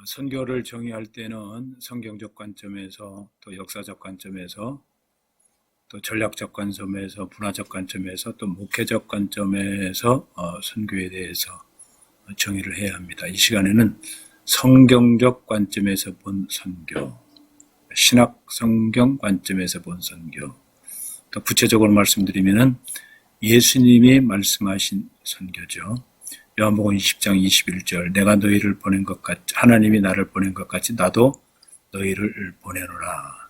선교를 정의할 때는 성경적 관점에서 또 역사적 관점에서 또 전략적 관점에서 문화적 관점에서 또 목회적 관점에서 선교에 대해서 정의를 해야 합니다. 이 시간에는 성경적 관점에서 본 선교, 신학 성경 관점에서 본 선교, 또 구체적으로 말씀드리면은 예수님이 말씀하신 선교죠. 요한복음 20장 21절 내가 너희를 보낸 것 같이 하나님이 나를 보낸 것 같이 나도 너희를 보내노라.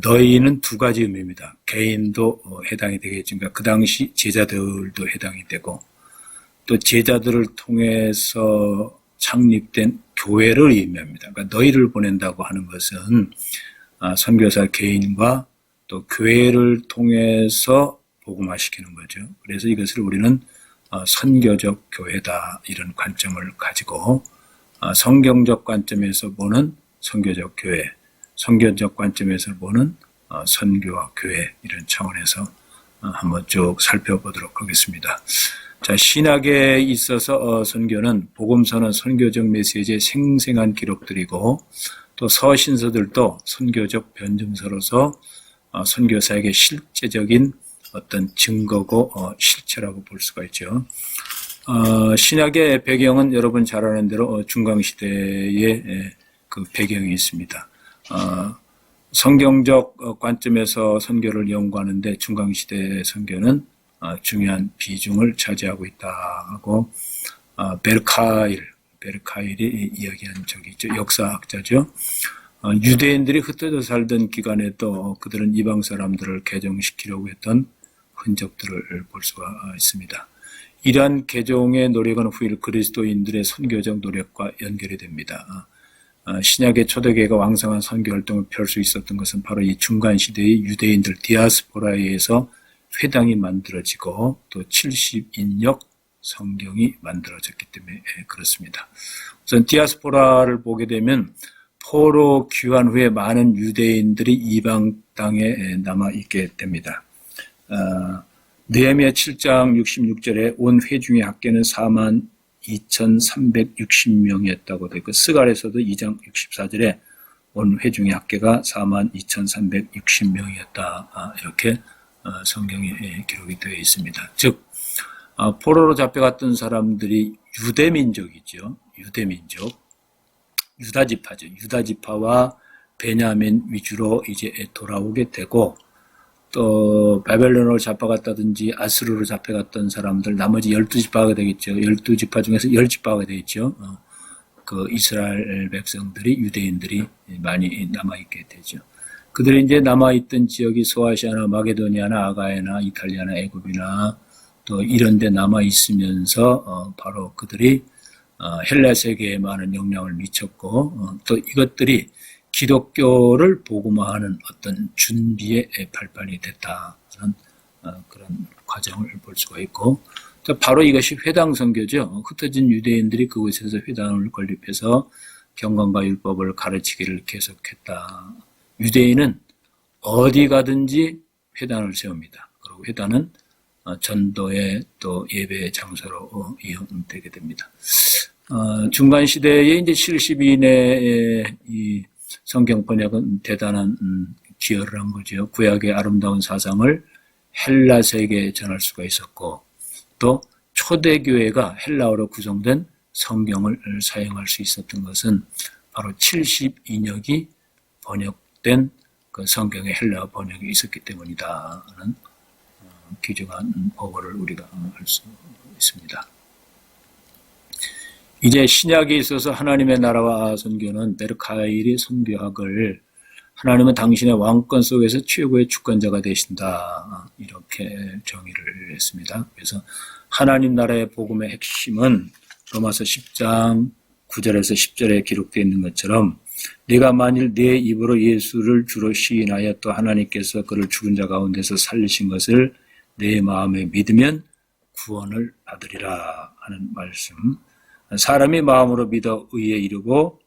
너희는 두 가지 의미입니다. 개인도 해당이 되겠지만 그 당시 제자들도 해당이 되고 또 제자들을 통해서 창립된 교회를 의미합니다. 그러니까 너희를 보낸다고 하는 것은 선교사 개인과 또 교회를 통해서 복음화시키는 거죠. 그래서 이것을 우리는 선교적 교회다 이런 관점을 가지고 성경적 관점에서 보는 선교적 교회, 선교적 관점에서 보는 선교와 교회 이런 차원에서 한번 쭉 살펴보도록 하겠습니다. 자, 신학에 있어서 선교는 복음서는 선교적 메시지의 생생한 기록들이고 또 서신서들도 선교적 변증서로서 선교사에게 실제적인 어떤 증거고 실체라고 볼 수가 있죠. 신약의 배경은 여러분 잘 아는 대로 중강시대의 그 배경이 있습니다. 성경적 관점에서 선교를 연구하는데 중강시대 선교는 중요한 비중을 차지하고 있다고 베르카일이 이야기한 적이 있죠. 역사학자죠. 유대인들이 흩어져 살던 기간에도 그들은 이방 사람들을 개종시키려고 했던 흔적들을 볼 수가 있습니다. 이러한 개종의 노력은 후일 그리스도인들의 선교적 노력과 연결이 됩니다. 신약의 초대교회가 왕성한 선교 활동을 펼 수 있었던 것은 바로 이 중간 시대의 유대인들 디아스포라에 의해서 회당이 만들어지고 또 70인역 성경이 만들어졌기 때문에 그렇습니다. 우선 디아스포라를 보게 되면 포로 귀환 후에 많은 유대인들이 이방 땅에 남아있게 됩니다. 느헤미야 7장 66절에 온 회중의 합계는 42,360명이었다고 되어 있고 스갈에서도 2장 64절에 온 회중의 합계가 42,360명이었다. 이렇게 성경에 기록이 되어 있습니다. 즉 포로로 잡혀갔던 사람들이 유대민족이죠. 유대민족. 유다지파죠. 유다지파와 베냐민 위주로 이제 돌아오게 되고 또 바벨론으로 잡혀갔다든지 아스루로 잡혀갔던 사람들 나머지 12지파가 되겠죠. 12지파 중에서 10지파가 되겠죠. 그 이스라엘 백성들이 유대인들이 많이 남아있게 되죠. 그들이 이제 남아있던 지역이 소아시아나 마게도니아나 아가야나 이탈리아나 애굽이나 또 이런 데 남아있으면서 바로 그들이 헬라 세계에 많은 영향을 미쳤고 또 이것들이 기독교를 복음화하는 어떤 준비의 발판이 됐다는 그런 과정을 볼 수가 있고 또 바로 이것이 회당 선교죠. 흩어진 유대인들이 그곳에서 회당을 건립해서 경건과 율법을 가르치기를 계속했다. 유대인은 어디 가든지 회당을 세웁니다. 그리고 회당은 전도의 또 예배의 장소로 이용되게 됩니다. 중간 시대에 이제 70인의 이 성경 번역은 대단한 기여를 한 거죠. 구약의 아름다운 사상을 헬라 세계에 전할 수가 있었고 또 초대교회가 헬라어로 구성된 성경을 사용할 수 있었던 것은 바로 72역이 번역된 그 성경의 헬라어 번역이 있었기 때문이다는 귀중한 보고를 우리가 할 수 있습니다. 이제 신약에 있어서 하나님의 나라와 선교는 베르카일이 선교학을 하나님은 당신의 왕권 속에서 최고의 주권자가 되신다 이렇게 정의를 했습니다. 그래서 하나님 나라의 복음의 핵심은 로마서 10장 9절에서 10절에 기록되어 있는 것처럼 네가 만일 네 입으로 예수를 주로 시인하여 또 하나님께서 그를 죽은 자 가운데서 살리신 것을 내 마음에 믿으면 구원을 받으리라 하는 말씀. 사람이 마음으로 믿어 의에 이르고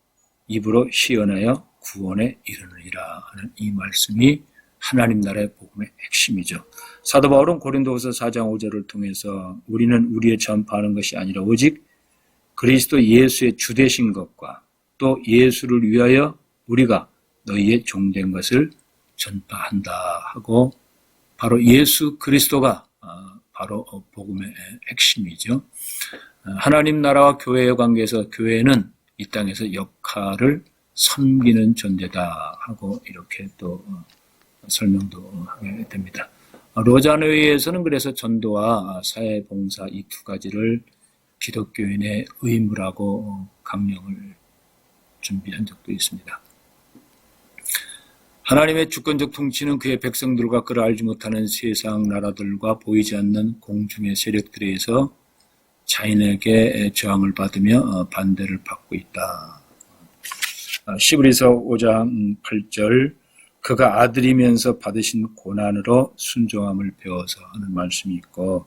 입으로 시언하여 구원에 이르느니라 하는 이 말씀이 하나님 나라의 복음의 핵심이죠. 사도 바울은 고린도후서 4장 5절을 통해서 우리는 우리의 전파하는 것이 아니라 오직 그리스도 예수의 주되신 것과 또 예수를 위하여 우리가 너희의 종된 것을 전파한다 하고, 바로 예수 그리스도가 바로 복음의 핵심이죠. 하나님 나라와 교회의 관계에서 교회는 이 땅에서 역할을 섬기는 존재다 하고 이렇게 또 설명도 하게 됩니다. 로자노회에서는 그래서 전도와 사회봉사 이 두 가지를 기독교인의 의무라고 강령을 준비한 적도 있습니다. 하나님의 주권적 통치는 그의 백성들과 그를 알지 못하는 세상 나라들과 보이지 않는 공중의 세력들에 의해서 자인에게 저항을 받으며 반대를 받고 있다. 시브리서 5장 8절, 그가 아들이면서 받으신 고난으로 순종함을 배워서 하는 말씀이 있고,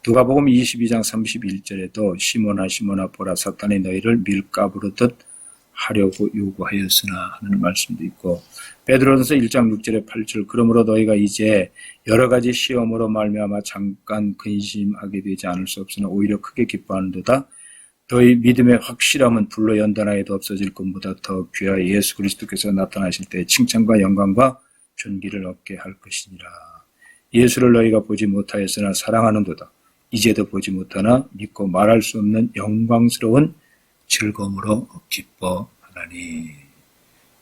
누가복음 22장 31절에도 시몬아 시몬아 보라 사탄이 너희를 밀가부르듯 하려고 요구하였으나 하는 말씀도 있고, 베드로전서 1장 6절에 8절, 그러므로 너희가 이제 여러 가지 시험으로 말미암아 잠깐 근심하게 되지 않을 수 없으나 오히려 크게 기뻐하는도다. 너희 믿음의 확실함은 불로 연단하여도 없어질 것보다 더 귀하여 예수 그리스도께서 나타나실 때 칭찬과 영광과 존귀를 얻게 할 것이니라. 예수를 너희가 보지 못하였으나 사랑하는도다. 이제도 보지 못하나 믿고 말할 수 없는 영광스러운 즐거움으로 기뻐하나니.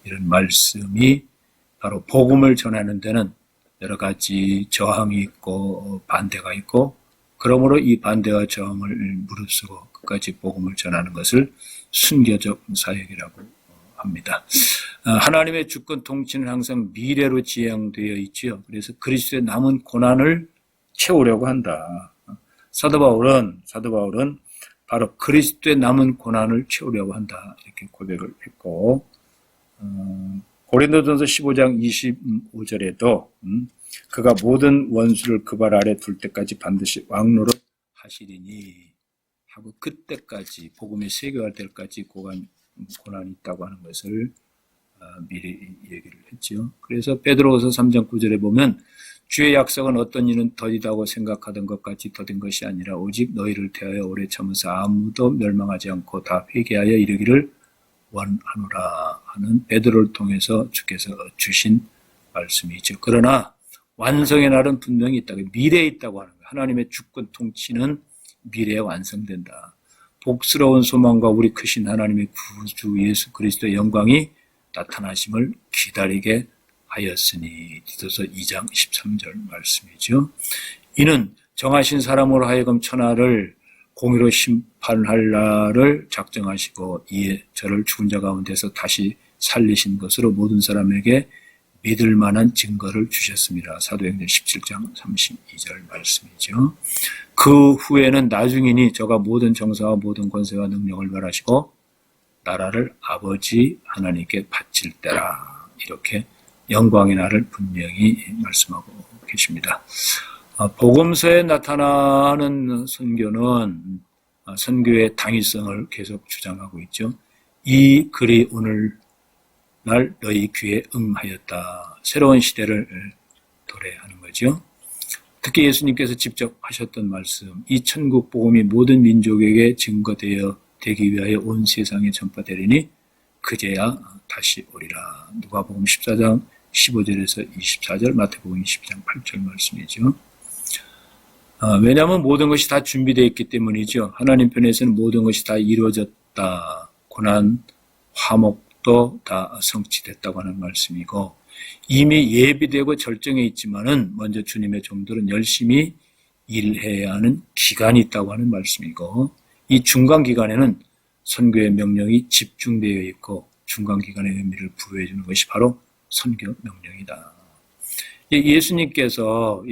이런 말씀이 바로 복음을 전하는 데는 여러 가지 저항이 있고 반대가 있고, 그러므로 이 반대와 저항을 무릅쓰고 끝까지 복음을 전하는 것을 순교적 사역이라고 합니다. 하나님의 주권 통치는 항상 미래로 지향되어 있지요. 그래서 그리스도의 남은 고난을 채우려고 한다. 사도 바울은 바로 그리스도의 남은 고난을 채우려고 한다 이렇게 고백을 했고, 고린도전서 15장 25절에도 그가 모든 원수를 그 발 아래 둘 때까지 반드시 왕노릇 하시리니 하고, 그때까지 복음이 세계화될 때까지 고난이 있다고 하는 것을 미리 얘기를 했죠. 그래서 베드로후서 3장 9절에 보면 주의 약속은 어떤 이는 더디다고 생각하던 것 같이 더딘 것이 아니라 오직 너희를 대하여 오래 참으사 아무도 멸망하지 않고 다 회개하여 이르기를 원하노라 하는 베드로를 통해서 주께서 주신 말씀이죠. 그러나 완성의 날은 분명히 있다. 미래에 있다고 하는 거예요. 하나님의 주권 통치는 미래에 완성된다. 복스러운 소망과 우리 크신 하나님의 구주 예수 그리스도의 영광이 나타나심을 기다리게 하였으니. 디도서 2장 13절 말씀이죠. 이는 정하신 사람으로 하여금 천하를 공의로 심판할 날을 작정하시고 이에 저를 죽은 자 가운데서 다시 살리신 것으로 모든 사람에게 믿을 만한 증거를 주셨습니다. 사도행전 17장 32절 말씀이죠. 그 후에는 나중이니 저가 모든 정사와 모든 권세와 능력을 멸하시고 나라를 아버지 하나님께 바칠 때라. 이렇게 영광의 날을 분명히 말씀하고 계십니다. 복음서에 나타나는 선교는 선교의 당위성을 계속 주장하고 있죠. 이 글이 오늘날 너희 귀에 응하였다. 새로운 시대를 도래하는 거죠. 특히 예수님께서 직접 하셨던 말씀, 이 천국 복음이 모든 민족에게 증거되어 되기 위하여 온 세상에 전파되리니 그제야 다시 오리라. 누가복음 14장 15절에서 24절, 마태복음 12장 8절 말씀이죠. 왜냐하면 모든 것이 다 준비되어 있기 때문이죠. 하나님 편에서는 모든 것이 다 이루어졌다. 고난, 화목도 다 성취됐다고 하는 말씀이고, 이미 예비되고 절정해 있지만은 먼저 주님의 종들은 열심히 일해야 하는 기간이 있다고 하는 말씀이고, 이 중간 기간에는 선교의 명령이 집중되어 있고 중간 기간의 의미를 부여해 주는 것이 바로 선교 명령이다. 예수님께서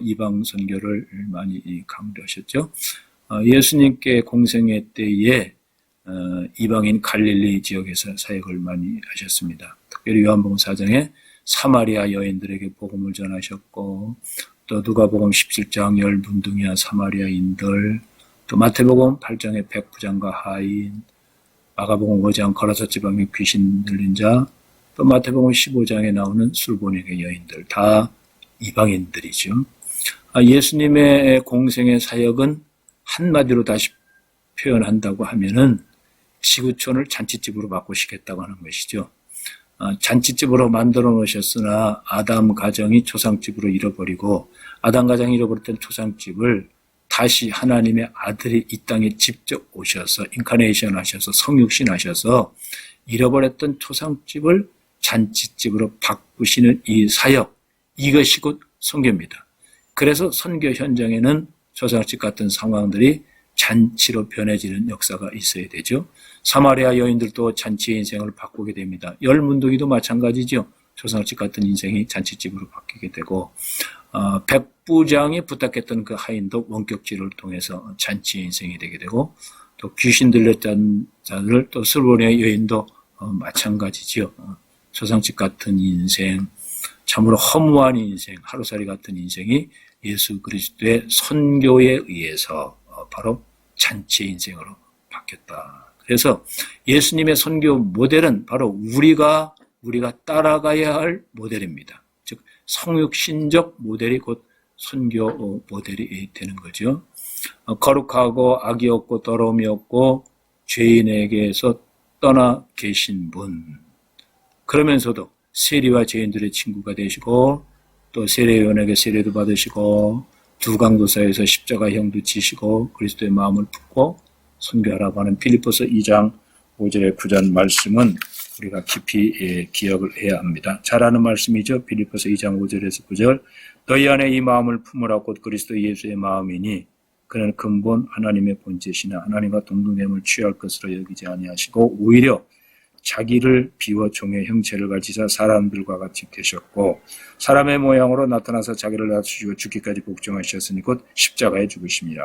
이방 선교를 많이 강조하셨죠. 예수님께 공생애 때에 이방인 갈릴리 지역에서 사역을 많이 하셨습니다. 특별히 요한복음 4장에 사마리아 여인들에게 복음을 전하셨고, 또 누가복음 17장 10분둥이와 사마리아인들, 또 마태복음 8장의 백부장과 하인, 마가복음 5장 거라사 지방의 귀신 들린 자, 또 마태복음 15장에 나오는 술보내의 여인들, 다 이방인들이죠. 예수님의 공생의 사역은 한마디로 다시 표현한다고 하면은 지구촌을 잔치집으로 바꾸시겠다고 하는 것이죠. 잔치집으로 만들어 놓으셨으나 아담 가정이 초상집으로 잃어버리고 아담 가정이 잃어버렸던 초상집을 다시 하나님의 아들이 이 땅에 직접 오셔서 인카네이션 하셔서 성육신 하셔서 잃어버렸던 초상집을 잔치집으로 바꾸시는 이 사역, 이것이 곧 선교입니다. 그래서 선교 현장에는 초상집 같은 상황들이 잔치로 변해지는 역사가 있어야 되죠. 사마리아 여인들도 잔치의 인생을 바꾸게 됩니다. 열문둥이도 마찬가지죠. 초상집 같은 인생이 잔치집으로 바뀌게 되고 백부장이 부탁했던 그 하인도 원격지를 통해서 잔치의 인생이 되게 되고 또 귀신 들렸던 자들 또 스르보니아 여인도 마찬가지지요. 초상집 같은 인생, 참으로 허무한 인생, 하루살이 같은 인생이 예수 그리스도의 선교에 의해서 바로 잔치의 인생으로 바뀌었다. 그래서 예수님의 선교 모델은 바로 우리가 따라가야 할 모델입니다. 즉 성육신적 모델이 곧 선교 모델이 되는 거죠. 거룩하고 악이 없고 더러움이 없고 죄인에게서 떠나 계신 분, 그러면서도 세리와 죄인들의 친구가 되시고 또 세례요원에게 세례도 받으시고 두강도사에서 십자가형도 지시고 그리스도의 마음을 품고 선교하라고 하는 빌립보서 2장 5절의 9절 말씀은 우리가 깊이 기억을 해야 합니다. 잘 아는 말씀이죠. 빌립보서 2장 5절에서 9절 너희 안에 이 마음을 품으라 곧 그리스도 예수의 마음이니 그는 근본 하나님의 본체시나 하나님과 동등됨을 취할 것으로 여기지 아니하시고 오히려 자기를 비워 종의 형체를 가지사 사람들과 같이 되셨고 사람의 모양으로 나타나서 자기를 낮추시고 죽기까지 복종하셨으니 곧 십자가에 죽으심이라.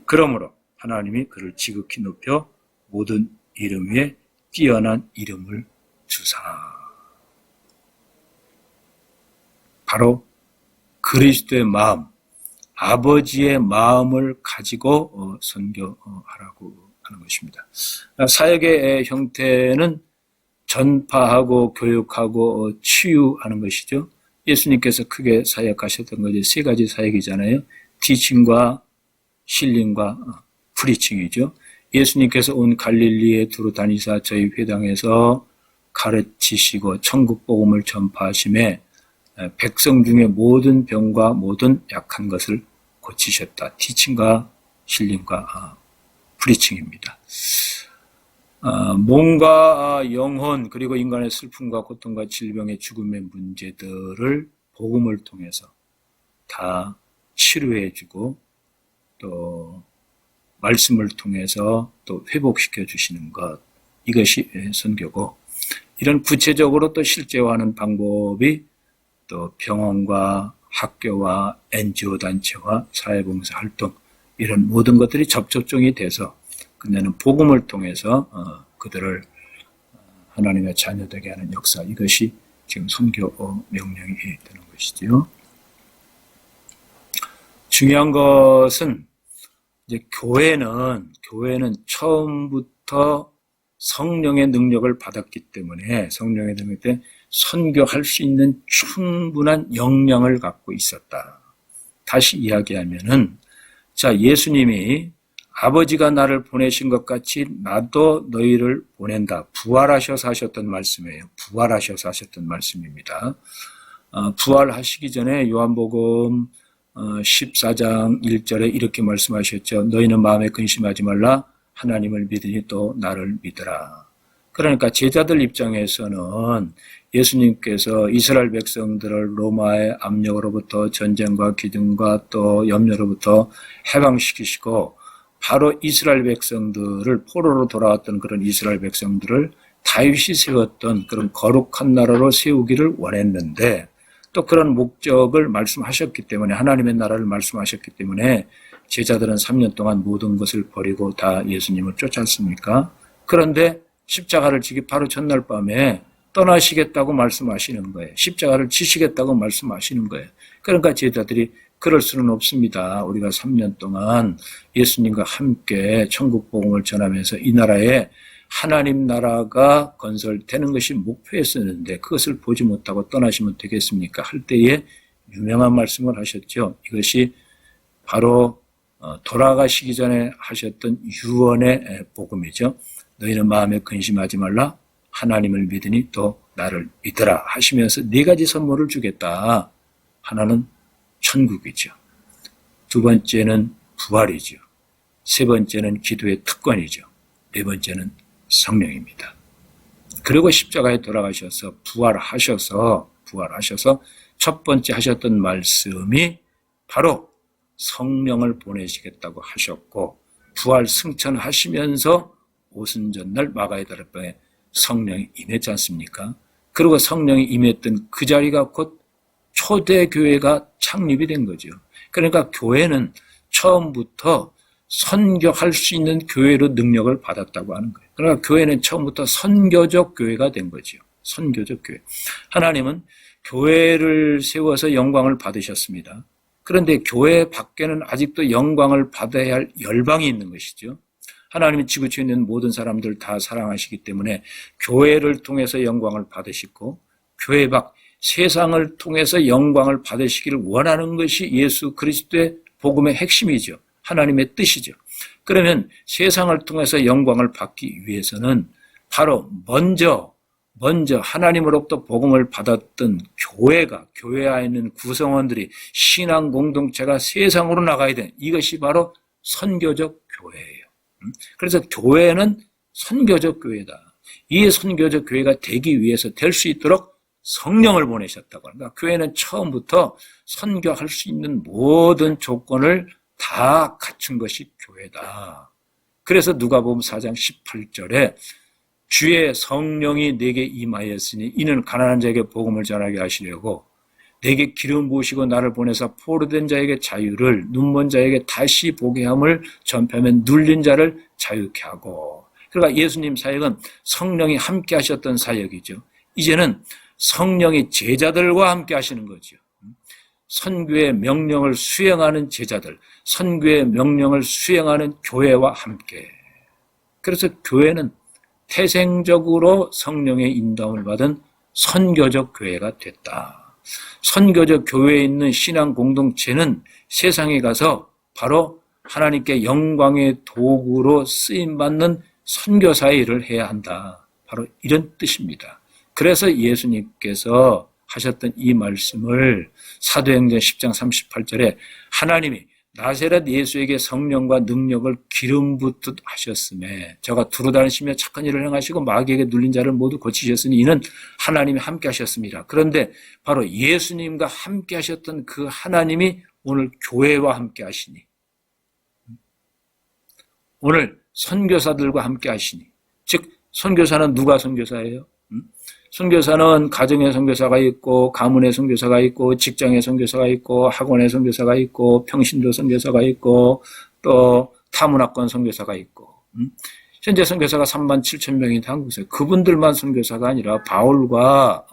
그러므로 하나님이 그를 지극히 높여 모든 이름 위에 뛰어난 이름을 주사. 바로 그리스도의 마음, 아버지의 마음을 가지고 선교하라고 하는 것입니다. 사역의 형태는 전파하고 교육하고 치유하는 것이죠. 예수님께서 크게 사역하셨던 것이 세 가지 사역이잖아요. 티칭과 힐링과 프리칭이죠. 예수님께서 온 갈릴리에 두루 다니사 저희 회당에서 가르치시고 천국 복음을 전파하심에 백성 중에 모든 병과 모든 약한 것을 고치셨다. 티칭과 힐링과 프리칭입니다. 몸과 영혼 그리고 인간의 슬픔과 고통과 질병의 죽음의 문제들을 복음을 통해서 다 치료해주고 또 말씀을 통해서 또 회복시켜 주시는 것, 이것이 선교고 이런 구체적으로 또 실제화하는 방법이 또 병원과 학교와 NGO 단체와 사회봉사 활동 이런 모든 것들이 접촉종이 돼서 끝내는 복음을 통해서 그들을 하나님의 자녀되게 하는 역사, 이것이 지금 선교 명령이 되는 것이지요. 중요한 것은 이제 교회는 처음부터 성령의 능력을 받았기 때문에 선교할 수 있는 충분한 역량을 갖고 있었다. 다시 이야기하면은 자, 예수님이 아버지가 나를 보내신 것 같이 나도 너희를 보낸다. 부활하셔서 하셨던 말씀이에요. 부활하셔서 하셨던 말씀입니다. 부활하시기 전에 요한복음 14장 1절에 이렇게 말씀하셨죠. 너희는 마음에 근심하지 말라. 하나님을 믿으니 또 나를 믿으라. 그러니까 제자들 입장에서는 예수님께서 이스라엘 백성들을 로마의 압력으로부터 전쟁과 기근과 또 염려로부터 해방시키시고 바로 이스라엘 백성들을 포로로 돌아왔던 그런 이스라엘 백성들을 다윗이 세웠던 그런 거룩한 나라로 세우기를 원했는데 또 그런 목적을 말씀하셨기 때문에 하나님의 나라를 말씀하셨기 때문에 제자들은 3년 동안 모든 것을 버리고 다 예수님을 쫓았습니까? 그런데 십자가를 지기 바로 전날 밤에 떠나시겠다고 말씀하시는 거예요. 십자가를 지시겠다고 말씀하시는 거예요. 그러니까 제자들이 그럴 수는 없습니다. 우리가 3년 동안 예수님과 함께 천국 복음을 전하면서 이 나라에 하나님 나라가 건설되는 것이 목표였었는데 그것을 보지 못하고 떠나시면 되겠습니까? 할 때에 유명한 말씀을 하셨죠. 이것이 바로 돌아가시기 전에 하셨던 유언의 복음이죠. 너희는 마음에 근심하지 말라. 하나님을 믿으니 또 나를 믿으라 하시면서 네 가지 선물을 주겠다. 하나는 천국이죠. 두 번째는 부활이죠. 세 번째는 기도의 특권이죠. 네 번째는 성령입니다. 그리고 십자가에 돌아가셔서 부활하셔서 첫 번째 하셨던 말씀이 바로 성령을 보내시겠다고 하셨고, 부활 승천하시면서 오순절날 마가의 다락방에 성령이 임했지 않습니까? 그리고 성령이 임했던 그 자리가 곧 초대교회가 창립이 된 거죠. 그러니까 교회는 처음부터 선교할 수 있는 교회로 능력을 받았다고 하는 거예요. 그러니까 교회는 처음부터 선교적 교회가 된 거죠. 선교적 교회. 하나님은 교회를 세워서 영광을 받으셨습니다. 그런데 교회 밖에는 아직도 영광을 받아야 할 열방이 있는 것이죠. 하나님이 지구촌에 있는 모든 사람들 다 사랑하시기 때문에 교회를 통해서 영광을 받으시고, 교회 밖 세상을 통해서 영광을 받으시기를 원하는 것이 예수 그리스도의 복음의 핵심이죠. 하나님의 뜻이죠. 그러면 세상을 통해서 영광을 받기 위해서는 바로 먼저 하나님으로부터 복음을 받았던 교회 안에 있는 구성원들이, 신앙 공동체가 세상으로 나가야 돼. 이것이 바로 선교적 교회예요. 그래서 교회는 선교적 교회다. 이 선교적 교회가 되기 위해서 될 수 있도록 성령을 보내셨다고 합니다. 교회는 처음부터 선교할 수 있는 모든 조건을 다 갖춘 것이 교회다. 그래서 누가복음 4장 18절에 주의 성령이 내게 임하였으니 이는 가난한 자에게 복음을 전하게 하시려고 내게 기름 부으시고 나를 보내사 포로된 자에게 자유를, 눈먼 자에게 다시 보게 함을 전파하면 눌린 자를 자유케 하고. 그러니까 예수님 사역은 성령이 함께 하셨던 사역이죠. 이제는 성령이 제자들과 함께 하시는 거죠. 선교의 명령을 수행하는 제자들, 선교의 명령을 수행하는 교회와 함께. 그래서 교회는 태생적으로 성령의 인도함을 받은 선교적 교회가 됐다. 선교적 교회에 있는 신앙 공동체는 세상에 가서 바로 하나님께 영광의 도구로 쓰임받는 선교사의 일을 해야 한다. 바로 이런 뜻입니다. 그래서 예수님께서 하셨던 이 말씀을 사도행전 10장 38절에 하나님이 나세렛 예수에게 성령과 능력을 기름 붓듯 하셨음에 저가 두루 다니시며 착한 일을 행하시고 마귀에게 눌린 자를 모두 고치셨으니 이는 하나님이 함께 하셨습니다. 그런데 바로 예수님과 함께 하셨던 그 하나님이 오늘 교회와 함께 하시니, 오늘 선교사들과 함께 하시니, 즉 선교사는 누가 선교사예요? 선교사는 가정의 선교사가 있고, 가문의 선교사가 있고, 직장의 선교사가 있고, 학원의 선교사가 있고, 평신도 선교사가 있고, 또 타문화권 선교사가 있고, 현재 선교사가 37,000명이 한국에서 그분들만 선교사가 아니라 바울과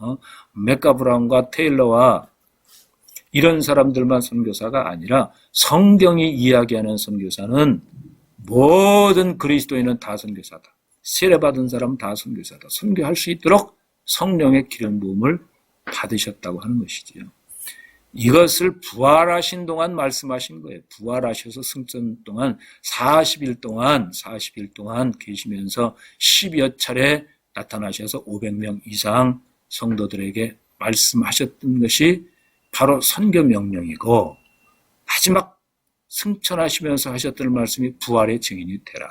맥가브라운과 테일러와 이런 사람들만 선교사가 아니라 성경이 이야기하는 선교사는 모든 그리스도인은 다 선교사다. 세례받은 사람 다 선교사다. 선교할 수 있도록 성령의 기름 부음을 받으셨다고 하는 것이지요. 이것을 부활하신 동안 말씀하신 거예요. 부활하셔서 승천 동안 40일 동안 계시면서 10여 차례 나타나셔서 500명 이상 성도들에게 말씀하셨던 것이 바로 선교 명령이고, 마지막 승천하시면서 하셨던 말씀이 부활의 증인이 되라.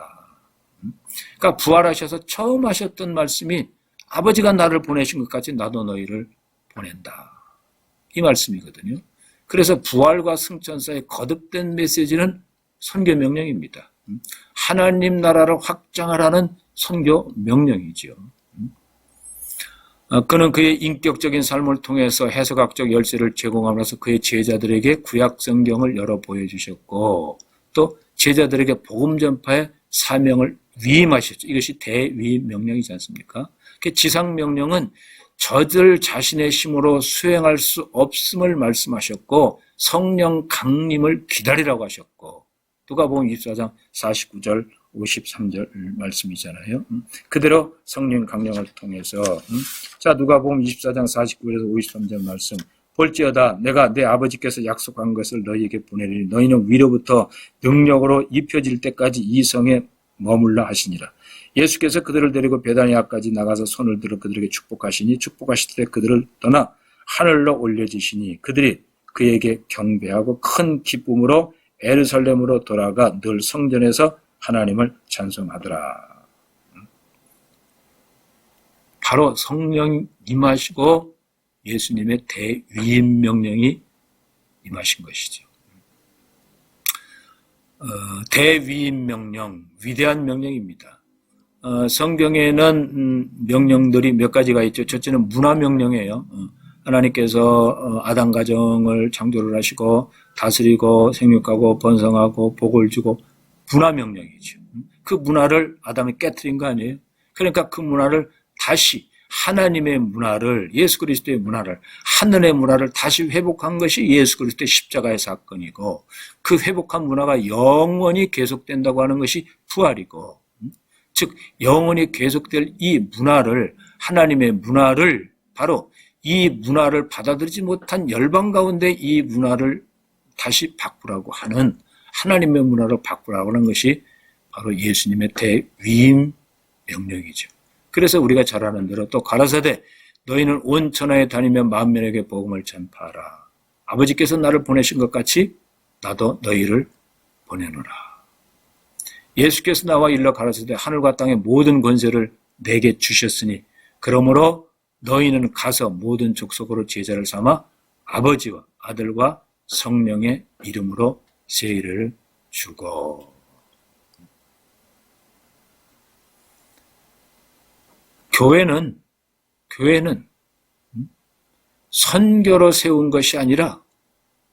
그러니까 부활하셔서 처음 하셨던 말씀이 아버지가 나를 보내신 것 같이 나도 너희를 보낸다. 이 말씀이거든요. 그래서 부활과 승천 사이에 거듭된 메시지는 선교 명령입니다. 하나님 나라를 확장하라는 선교 명령이죠. 그는 그의 인격적인 삶을 통해서 해석학적 열쇠를 제공하면서 그의 제자들에게 구약 성경을 열어 보여주셨고, 또 제자들에게 복음 전파의 사명을 위임하셨죠. 이것이 대위임 명령이지 않습니까? 지상 명령은 저들 자신의 힘으로 수행할 수 없음을 말씀하셨고, 성령 강림을 기다리라고 하셨고, 누가복음 24장 49절 53절 말씀이잖아요. 그대로 성령 강령을 통해서 자, 누가복음 24장 49절에서 53절 말씀, 볼지어다 내가 내 아버지께서 약속한 것을 너희에게 보내리니 너희는 위로부터 능력으로 입혀질 때까지 이 성에 머물라 하시니라. 예수께서 그들을 데리고 베다니아까지 나가서 손을 들어 그들에게 축복하시니 축복하실 때 그들을 떠나 하늘로 올려지시니 그들이 그에게 경배하고 큰 기쁨으로 예루살렘으로 돌아가 늘 성전에서 하나님을 찬송하더라. 바로 성령 임하시고 예수님의 대위임 명령이 임하신 것이죠. 대위임 명령, 위대한 명령입니다. 성경에는 명령들이 몇 가지가 있죠. 첫째는 문화 명령이에요. 하나님께서 아담 가정을 창조를 하시고 다스리고 생육하고 번성하고 복을 주고 문화 명령이죠. 그 문화를 아담이 깨트린 거 아니에요? 그러니까 그 문화를 다시 하나님의 문화를, 예수 그리스도의 문화를, 하늘의 문화를 다시 회복한 것이 예수 그리스도의 십자가의 사건이고 그 회복한 문화가 영원히 계속된다고 하는 것이 부활이고, 즉 영원히 계속될 이 문화를, 하나님의 문화를, 바로 이 문화를 받아들이지 못한 열방 가운데 이 문화를 다시 바꾸라고 하는, 하나님의 문화로 바꾸라고 하는 것이 바로 예수님의 대위임 명령이죠. 그래서 우리가 잘 아는 대로 또 가라사대 너희는 온 천하에 다니며 만민에게 복음을 전파하라. 아버지께서 나를 보내신 것 같이 나도 너희를 보내노라. 예수께서 나와 일러 가라사대 하늘과 땅의 모든 권세를 내게 주셨으니 그러므로 너희는 가서 모든 족속으로 제자를 삼아 아버지와 아들과 성령의 이름으로 세례를 주고. 교회는 선교로 세운 것이 아니라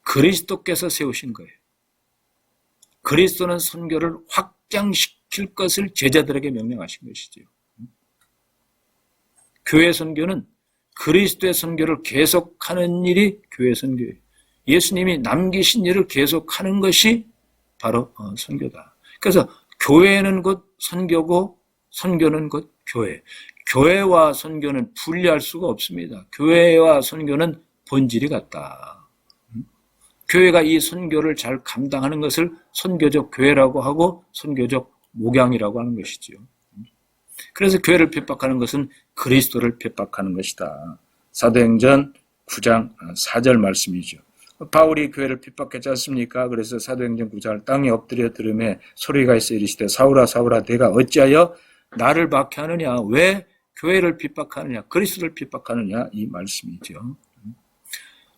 그리스도께서 세우신 거예요. 그리스도는 선교를 확장시킬 것을 제자들에게 명령하신 것이죠. 교회 선교는 그리스도의 선교를 계속하는 일이 교회 선교예요. 예수님이 남기신 일을 계속하는 것이 바로 선교다. 그래서 교회는 곧 선교고 선교는 곧 교회. 교회와 선교는 분리할 수가 없습니다. 교회와 선교는 본질이 같다. 교회가 이 선교를 잘 감당하는 것을 선교적 교회라고 하고 선교적 목양이라고 하는 것이죠. 그래서 교회를 핍박하는 것은 그리스도를 핍박하는 것이다. 사도행전 9장 4절 말씀이죠. 바울이 교회를 핍박했지 않습니까? 그래서 사도행전 9장을 땅에 엎드려 들으매 소리가 있어 이르시되 사울아 사울아 내가 어찌하여 나를 박해하느냐? 왜 교회를 핍박하느냐? 그리스도를 핍박하느냐? 이 말씀이죠.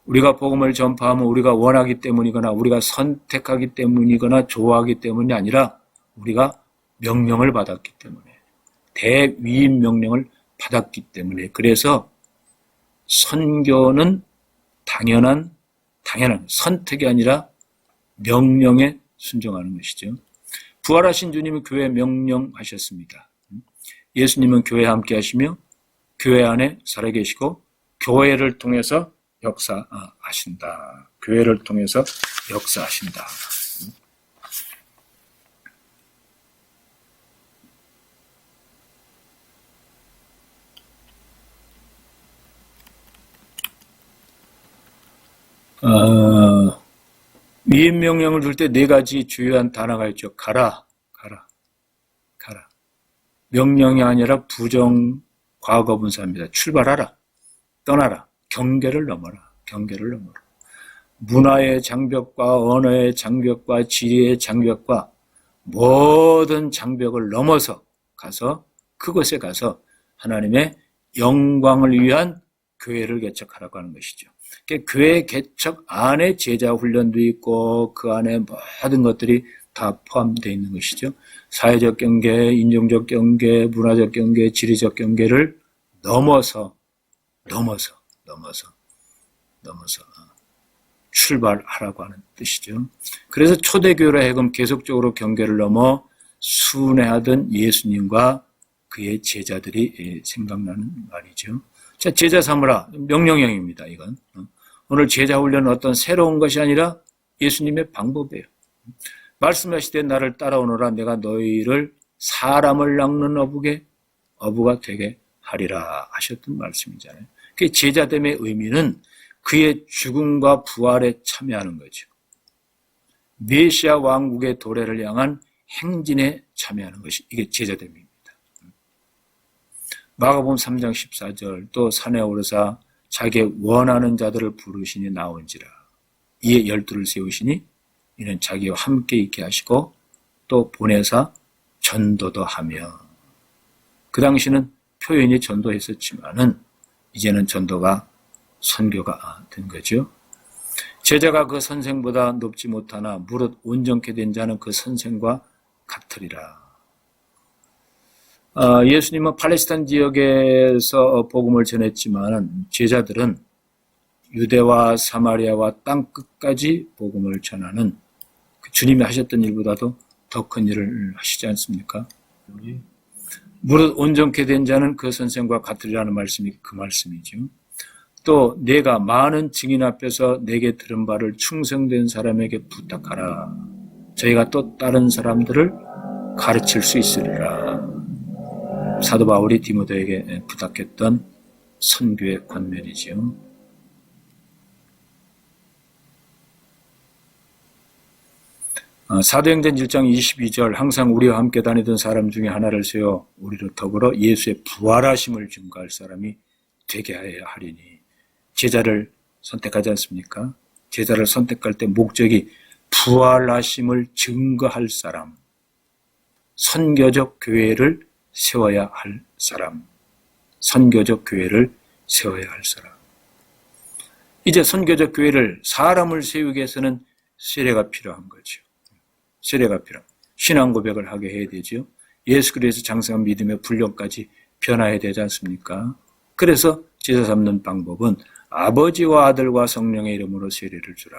우리가 복음을 전파하면 우리가 원하기 때문이거나 우리가 선택하기 때문이거나 좋아하기 때문이 아니라 우리가 명령을 받았기 때문에, 대위임 명령을 받았기 때문에, 그래서 선교는 당연한 선택이 아니라 명령에 순종하는 것이죠. 부활하신 주님은 교회에 명령하셨습니다. 예수님은 교회에 함께 하시며 교회 안에 살아계시고 교회를 통해서 역사하신다. 교회를 통해서 역사하신다. 위임 명령을 줄 때 네 가지 주요한 단어가 있죠. 가라. 명령이 아니라 부정 과거 분사입니다. 출발하라. 떠나라. 경계를 넘어라. 문화의 장벽과 언어의 장벽과 지리의 장벽과 모든 장벽을 넘어서 그곳에 가서 하나님의 영광을 위한 교회를 개척하라고 하는 것이죠. 교회 개척 안에 제자 훈련도 있고 그 안에 모든 것들이 다 포함되어 있는 것이죠. 사회적 경계, 인종적 경계, 문화적 경계, 지리적 경계를 넘어서 출발하라고 하는 뜻이죠. 그래서 초대교회로 하여금 계속적으로 경계를 넘어 순회하던 예수님과 그의 제자들이 생각나는 말이죠. 자, 제자 삼으라. 명령형입니다, 이건. 오늘 제자 훈련은 어떤 새로운 것이 아니라 예수님의 방법이에요. 말씀하시되 나를 따라오너라 내가 너희를 사람을 낚는 어부가 되게 하리라 하셨던 말씀이잖아요. 그 제자됨의 의미는 그의 죽음과 부활에 참여하는 거죠. 메시아 왕국의 도래를 향한 행진에 참여하는 것이 이게 제자됨입니다. 마가복음 3장 14절 또 산에 오르사 자기의 원하는 자들을 부르시니 나온지라. 이에 12를 세우시니 이는 자기와 함께 있게 하시고 또 보내사 전도도 하며. 그 당시는 표현이 전도했었지만은 이제는 전도가 선교가 된 거죠. 제자가 그 선생보다 높지 못하나 무릇 온전케 된 자는 그 선생과 같으리라. 예수님은 팔레스타인 지역에서 복음을 전했지만 제자들은 유대와 사마리아와 땅 끝까지 복음을 전하는 그 주님이 하셨던 일보다도 더 큰 일을 하시지 않습니까? 무릇 온전케 된 자는 그 선생과 같으리라는 말씀이 그 말씀이죠. 또 내가 많은 증인 앞에서 내게 들은 바를 충성된 사람에게 부탁하라. 저희가 또 다른 사람들을 가르칠 수 있으리라. 사도 바울이 디모데에게 부탁했던 선교의 권면이지요. 사도행전 1장 22절 항상 우리와 함께 다니던 사람 중에 하나를 세워 우리로 더불어 예수의 부활하심을 증거할 사람이 되게 하여야 하리니. 제자를 선택하지 않습니까? 제자를 선택할 때 목적이 부활하심을 증거할 사람, 선교적 교회를 세워야 할 사람, 선교적 교회를 세워야 할 사람. 이제 선교적 교회를 사람을 세우기 위해서는 세례가 필요한 거죠. 세례가 필요한, 신앙 고백을 하게 해야 되죠. 예수 그리스도 장성한 믿음의 분량까지 변화해야 되지 않습니까? 그래서 제자 삼는 방법은 아버지와 아들과 성령의 이름으로 세례를 주라.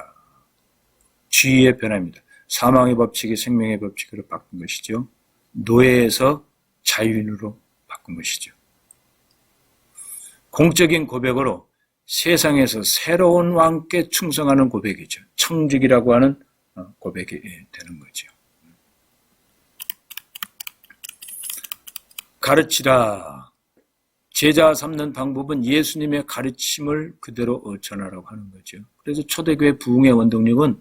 주의의 변화입니다. 사망의 법칙이 생명의 법칙으로 바꾼 것이죠. 노예에서 자유인으로 바꾼 것이죠. 공적인 고백으로 세상에서 새로운 왕께 충성하는 고백이죠. 청직이라고 하는 고백이 되는 거죠. 가르치라. 제자 삼는 방법은 예수님의 가르침을 그대로 전하라고 하는 거죠. 그래서 초대교회 부흥의 원동력은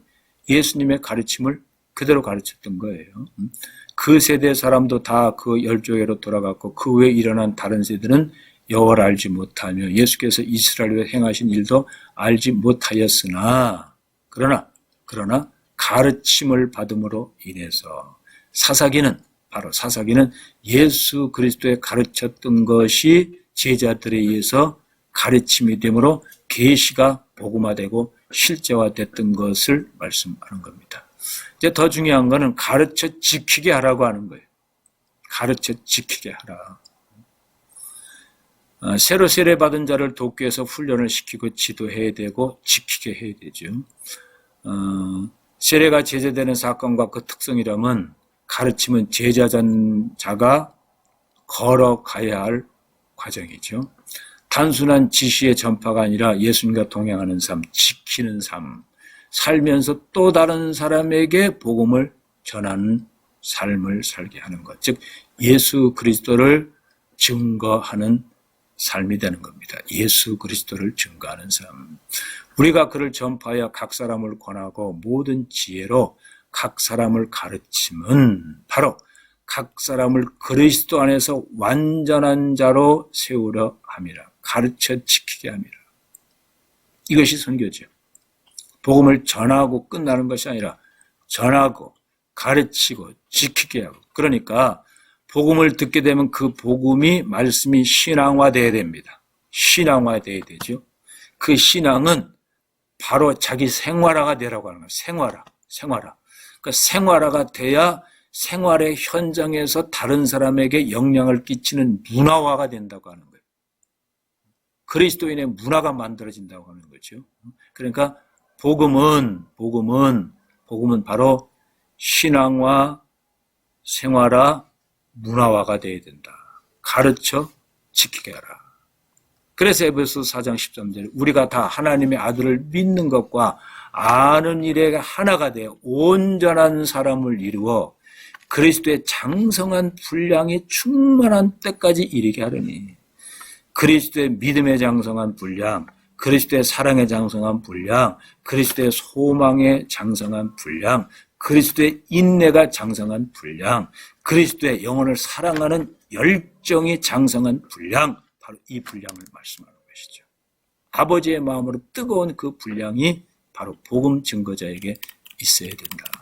예수님의 가르침을 그대로 가르쳤던 거예요. 그 세대 사람도 다 그 열조회로 돌아갔고 그 후에 일어난 다른 세대는 여호와를 알지 못하며 예수께서 이스라엘에 행하신 일도 알지 못하였으나 그러나 가르침을 받음으로 인해서 사사기는 예수 그리스도의 가르쳤던 것이 제자들에 의해서 가르침이 되므로 계시가 복음화되고 실제화됐던 것을 말씀하는 겁니다. 이제 더 중요한 것은 가르쳐 지키게 하라고 하는 거예요. 가르쳐 지키게 하라. 새로 세례받은 자를 돕기 위해서 훈련을 시키고 지도해야 되고 지키게 해야 되죠. 세례가 제재되는 사건과 그 특성이라면 가르침은 제자자가 걸어가야 할 과정이죠. 단순한 지시의 전파가 아니라 예수님과 동행하는 삶, 지키는 삶, 살면서 또 다른 사람에게 복음을 전하는 삶을 살게 하는 것. 즉 예수 그리스도를 증거하는 삶이 되는 겁니다. 예수 그리스도를 증거하는 삶. 우리가 그를 전파하여 각 사람을 권하고 모든 지혜로 각 사람을 가르침은 바로 각 사람을 그리스도 안에서 완전한 자로 세우려 함이라. 가르쳐 지키게 함이라. 이것이 선교죠. 복음을 전하고 끝나는 것이 아니라 전하고 가르치고 지키게 하고. 그러니까 복음을 듣게 되면 그 복음이 말씀이 신앙화되어야 됩니다. 신앙화되어야 되죠. 그 신앙은 바로 자기 생활화가 되라고 하는 거예요. 생활화. 그러니까 생활화가 돼야 생활의 현장에서 다른 사람에게 영향을 끼치는 문화화가 된다고 하는 거예요. 그리스도인의 문화가 만들어진다고 하는 거죠. 그러니까 복음은 바로 신앙화, 생활화, 문화화가 되어야 된다. 가르쳐 지키게 하라. 그래서 에베소 4장 13절 우리가 다 하나님의 아들을 믿는 것과 아는 일에 하나가 되어 온전한 사람을 이루어 그리스도의 장성한 분량이 충만한 때까지 이르게 하려니. 그리스도의 믿음의 장성한 분량, 그리스도의 사랑의 장성한 분량, 그리스도의 소망의 장성한 분량, 그리스도의 인내가 장성한 분량, 그리스도의 영혼을 사랑하는 열정이 장성한 분량, 바로 이 분량을 말씀하는 것이죠. 아버지의 마음으로 뜨거운 그 분량이 바로 복음 증거자에게 있어야 된다.